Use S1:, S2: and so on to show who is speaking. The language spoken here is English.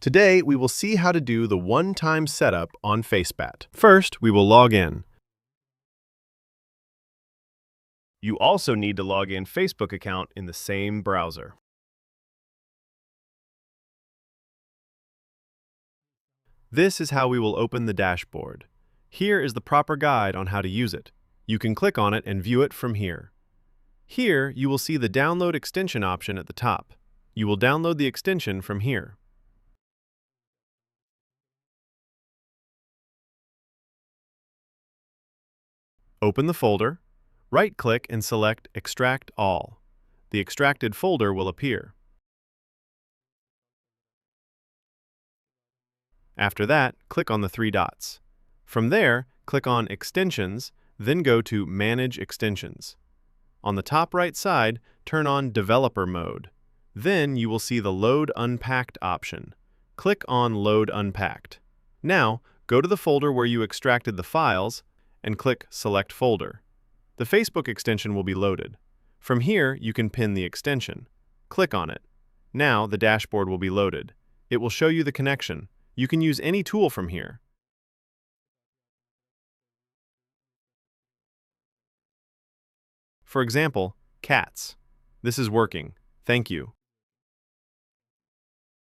S1: Today, we will see how to do the one-time setup on FaceBat. First, we will log in. You also need to log in Facebook account in the same browser. This is how we will open the dashboard. Here is the proper guide on how to use it. You can click on it and view it from here. Here, you will see the Download Extension option at the top. You will download the extension from here. Open the folder, right-click and select Extract All. The extracted folder will appear. After that, click on the three dots. From there, click on Extensions, then go to Manage Extensions. On the top right side, turn on Developer Mode. Then you will see the Load Unpacked option. Click on Load Unpacked. Now, go to the folder where you extracted the files and click Select Folder. The Facebook extension will be loaded. From here, you can pin the extension. Click on it. Now, the dashboard will be loaded. It will show you the connection. You can use any tool from here. For example, cats. This is working. Thank you.